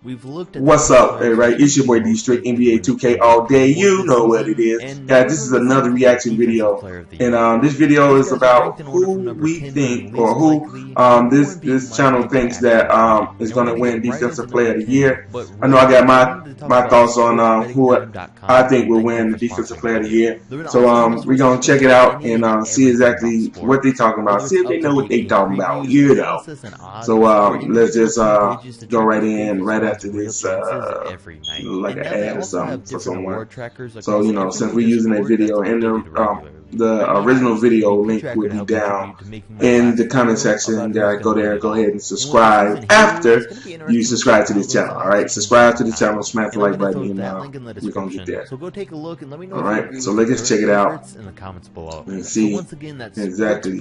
we've looked at What's up, everybody? It's your boy D Strick, NBA 2K all day. You know what it is. Guys, this is another reaction video, and this video is about who we think, or who this channel thinks that is going to win Defensive Player of the Year. I know I got my thoughts on who I think will win the Defensive Player of the Year. So we're gonna check it out and see exactly what they talking about. See if they know what they talking about. You know. So let's just go right in right after this. Like an ad or something for someone. So you know, since we're using a video in the original video link will be down in the comment section. Go there, go ahead and subscribe after you subscribe to this channel. Alright, subscribe to the channel, smash the like button, and we're gonna get there. So go take a look and let me know. Alright, so let's just check it out in the comments below and see exactly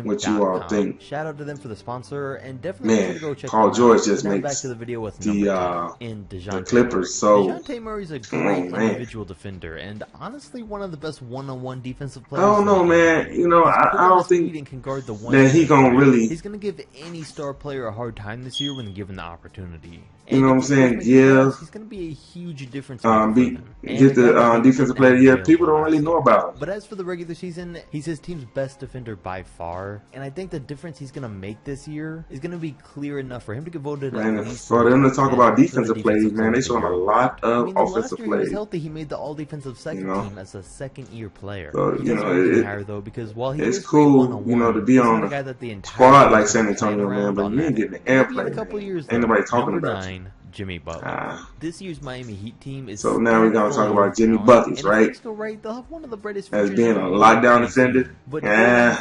what you all think. Shout out to them for the sponsor, and definitely go check Paul George just makes back to the video with the Clippers so DeJounte Murray's a great individual defender, and honestly one of the best one-on-one defensive players. I don't know, man. You know, I don't think that he gonna really. He's gonna give any star player a hard time this year when given the opportunity. You know what I'm saying? Yeah. He's gonna be a huge difference. Get the Defensive Player of the Year. People don't really know about him. But as for the regular season, he's his team's best defender by far, and I think the difference he's gonna make this year is gonna be clear enough for him to get voted. Man, for them to talk about defensive plays, man, they showing a lot of offensive plays. He was healthy. He made the All-Defensive second team as a second-year player. So you know, because while it's cool, you know, to be on a squad like San Antonio, man, but you ain't getting the airplay. Ain't nobody talking about you. Jimmy Butler. This year's Miami Heat team is so now we're gonna talk about Jimmy Buckets, right? They'll have one of the brightest as being a lockdown defender. But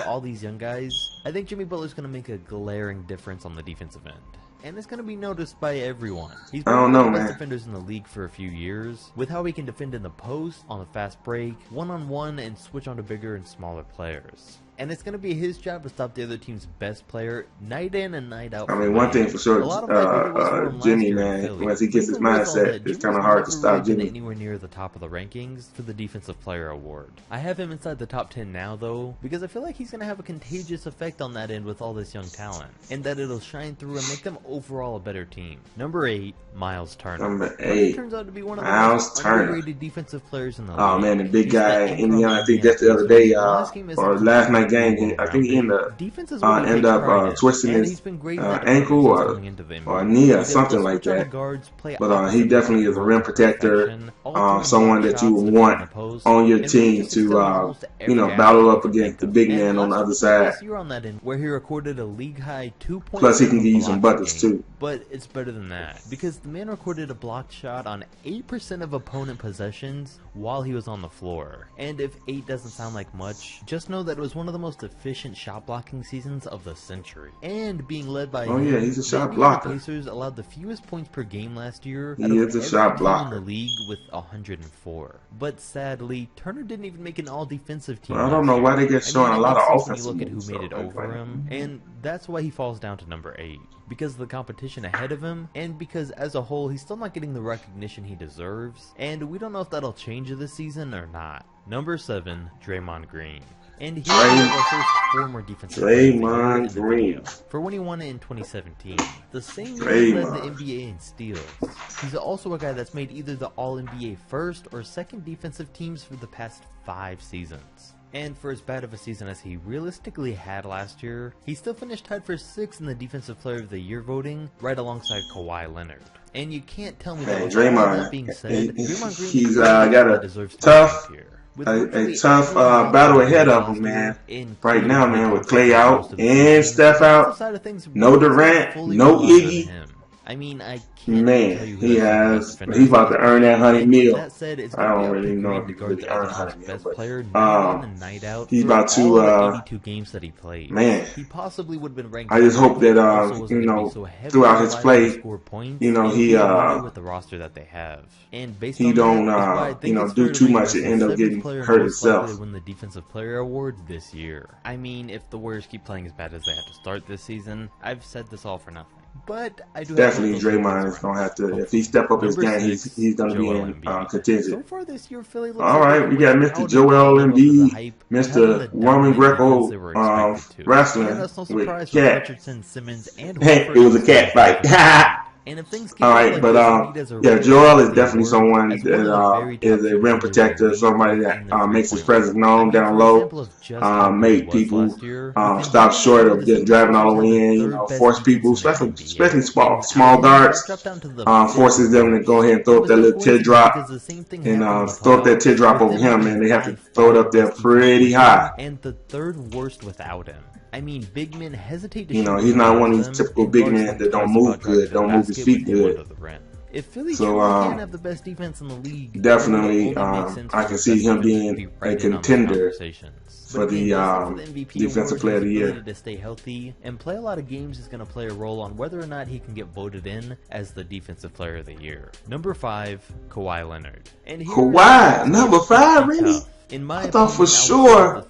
all these young guys, I think Jimmy Butler's gonna make a glaring difference on the defensive end. And it's going to be noticed by everyone. He's been one of the best defenders in the league for a few years, with how he can defend in the post, on the fast break, one-on-one, and switch on to bigger and smaller players. And it's going to be his job to stop the other team's best player night in and night out. I mean, one thing for sure, Jimmy, man, once he gets his mindset, it's kind of hard to stop Jimmy. Anywhere near the top of the rankings for the Defensive Player Award. I have him inside the top 10 now, though, because I feel like he's going to have a contagious effect on that end with all this young talent, and that it'll shine through and make them overall a better team. Number 8, Miles Turner. Number 8, turns out to be one of the most underrated defensive players in the league. Oh man, the big guy in Indiana. I think that's the other day, or last night game. I think he ended up twisting his ankle or knee or something like that. But he definitely is a rim protector, someone that you would want on your team to you know, battle up against the big man on the other side. Where he recorded a league high 2 points. Plus, he can give you some buckets too. But it's better than that, because the man recorded a blocked shot on 8% of opponent possessions while he was on the floor. And if 8 doesn't sound like much, just know that it was one of the most efficient shot blocking seasons of the century. And being led by he's a shot blocker. The Pacers allowed the fewest points per game last year. He is a shot blocker in the league with 104. But sadly, Turner didn't even make an all-defensive team. Well, I don't know why they get showing a lot of offensive. Look at who made it over him, and that's why he falls down to number 8. Because of the competition ahead of him, and because as a whole he's still not getting the recognition he deserves, and we don't know if that'll change this season or not. Number 7, Draymond Green. And he's our first former defensive Draymond Green for when he won it in 2017. The same year led the NBA in steals. He's also a guy that's made either the All-NBA first or second defensive teams for the past 5 seasons. And for as bad of a season as he realistically had last year, he still finished tied for 6th in the Defensive Player of the Year voting, right alongside Kawhi Leonard. And you can't tell me that Draymond, being said, he's got a tough battle ahead of him, man. Right now, man, with Clay out and Steph out, no Durant, no Iggy. I mean, man, he's about to earn that $100 million. I don't really know if he really earned $100 million, but he's about to 82 games that he played. Man, he possibly would have been ranked. I just hope that you know, throughout his play, you know, he with the roster that they have, and he don't you know, do too much and end up getting hurt himself. Win the Defensive Player Award this year. I mean, if the Warriors keep playing as bad as they have to start this season, I've said this all for nothing. But I do definitely Draymond is gonna have to, if he step up his game, he's gonna be in contention. So far this year, Philly looks all right, we got Mr. Joel Embiid, Mr. Roman Greco wrestling with Cat. It was a cat fight. And if things all right, but yeah, Joel is definitely someone that is a rim protector, somebody that makes his presence known down low, make people stop short of just driving all the way in, you know, force people, especially small guards, forces them to go ahead and throw up that little teardrop and throw up that teardrop over him, man. They have to throw it up there pretty high. And the third worst without him. I mean, big men hesitate to you know, he's not one of these typical big men that don't move good, don't move his feet good. If Philly can't have the best defense in the league, definitely, I can see him being a contender for the Defensive Player of the Year. To stay healthy and play a lot of games is going to play a role on whether or not he can get voted in as the Defensive Player of the Year. Number 5, Kawhi Leonard. And Kawhi, number 5, really? I thought for sure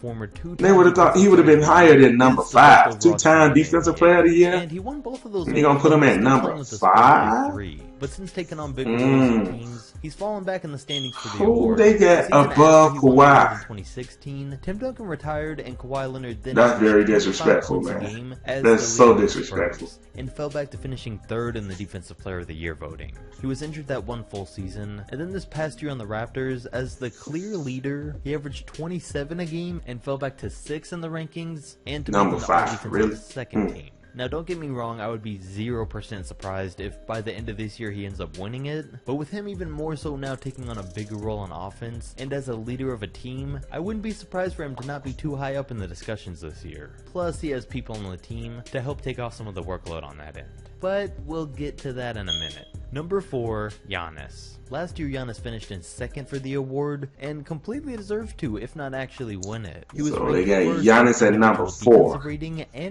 they would have thought he would have been higher than number 5, 2-time Defensive Player of the Year. And he won both of those. You're gonna put him at number 5? But since taking on big teams, he's fallen back in the standings for the award. Who they got above Kawhi? In 2016, Tim Duncan retired, and Kawhi Leonard then. That's very disrespectful, man. That's so disrespectful. And fell back to finishing 3rd in the Defensive Player of the Year voting. He was injured that one full season, and then this past year on the Raptors, as the clear leader, he averaged 27 a game and fell back to 6th in the rankings, and to number 5, really? Second team. Now, don't get me wrong, I would be 0% surprised if by the end of this year he ends up winning it, but with him even more so now taking on a bigger role on offense, and as a leader of a team, I wouldn't be surprised for him to not be too high up in the discussions this year. Plus, he has people on the team to help take off some of the workload on that end. But we'll get to that in a minute. Number 4, Giannis. Last year, Giannis finished in 2nd for the award, and completely deserved to, if not actually win it. So they got Giannis at number 4.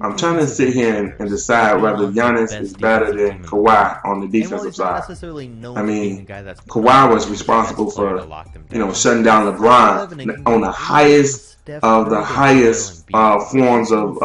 I'm trying to sit here and decide whether Giannis is better than Kawhi on the defensive side. I mean, Kawhi was responsible for, you know, shutting down LeBron on the highest of the highest forms of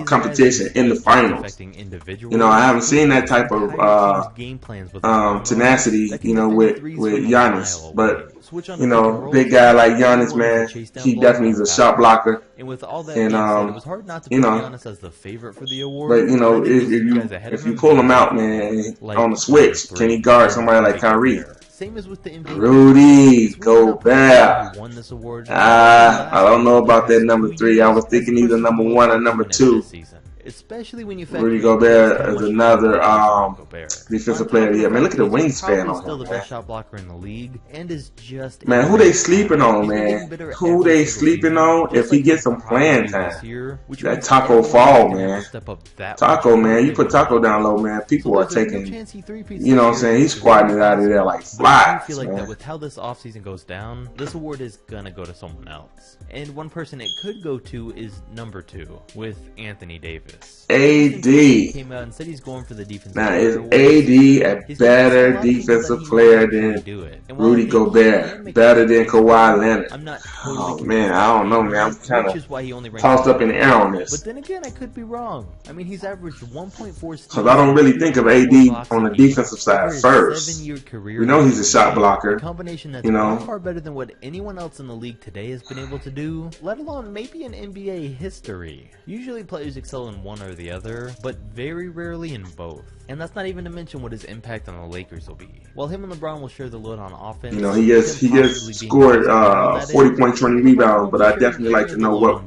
competition in the finals. You know, I haven't seen that type of tenacity, you know, with Giannis. But, you know, big guy like Giannis, man, he definitely is a shot blocker. And with all that being said, it was hard not to put Giannis as the favorite for the award. But, you know, if you pull him out, man, on the switch, can he guard somebody like Kyrie? Same as with the NBA. Rudy Gobert. I don't know about that number 3. I was thinking either number 1 or number 2. Especially when you Rudy Gobert is another Defensive Player of the Year. Man, look at the wingspan on him. Still the best shot blocker in the league, and is just man. Who they sleeping on, man? Who they sleeping on? If he gets some playing time, that Taco Fall, man. Taco, man, you put Taco down low, man. People are taking, you know what I'm saying? He's squatting it out of there like flies. I feel like that with how this offseason goes down, this award is gonna go to someone else. And one person it could go to is number 2 with Anthony Davis. AD came out and said he's going for the defense. Now, is AD a better defensive player than Rudy Gobert? Better than Kawhi Leonard? I'm not oh man, I don't know, man. I'm kind of tossed up in the air on this. But then again, I could be wrong. I mean, he's averaged 1.4. Because I don't really think of AD on the defensive side first. We know he's a shot blocker. A combination that's far better than what anyone else in the league today has been able to do, let alone maybe in NBA history. Usually players excel in one or the other, but very rarely in both. And that's not even to mention what his impact on the Lakers will be. While him and LeBron will share the load on offense, you know, he gets scored 40 points, 20 rebounds, but I definitely like to know what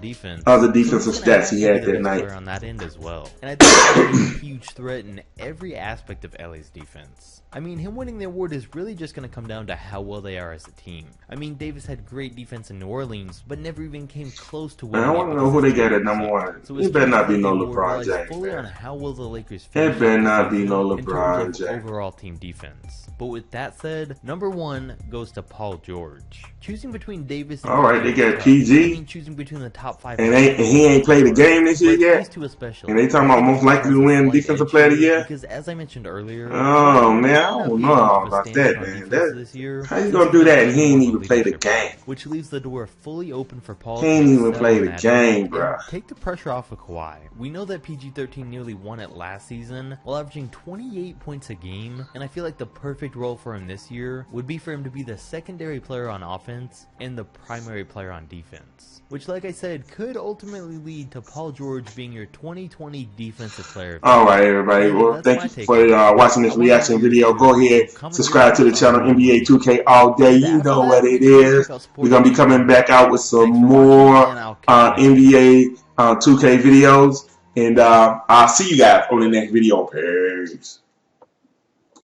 other defensive stats he had that night. On that end as well. And I think he's a huge threat in every aspect of LA's defense. I mean, him winning the award is really just going to come down to how well they are as a team. I mean, Davis had great defense in New Orleans, but never even came close to winning. I want to know who they got at number 1. So it better not be no LeBron James. Man. On how well the Lakers it better not be no LeBron James. Overall team defense. But with that said, number 1 goes to Paul George. Choosing between Davis and alright, they got PG. Choosing between the top 5. And he ain't played a game this year yet. These two especially. And they talking about most likely to win Defensive Player of the Year. Because as I mentioned earlier, oh man, I don't know all about that, man. How you gonna do that and he ain't even played a game? Which leaves the door fully open for Paul. He ain't even played a game, bro. Take the pressure off of Kawhi. We We know that PG-13 nearly won it last season while averaging 28 points a game, and I feel like the perfect role for him this year would be for him to be the secondary player on offense and the primary player on defense, which, like I said, could ultimately lead to Paul George being your 2020 defensive player. Alright, everybody, well, thank you for watching this reaction video. Go ahead, subscribe to the channel NBA 2K All Day. You know what it is. We're going to be coming back out with some more NBA 2K videos, and I'll see you guys on the next video. Peace.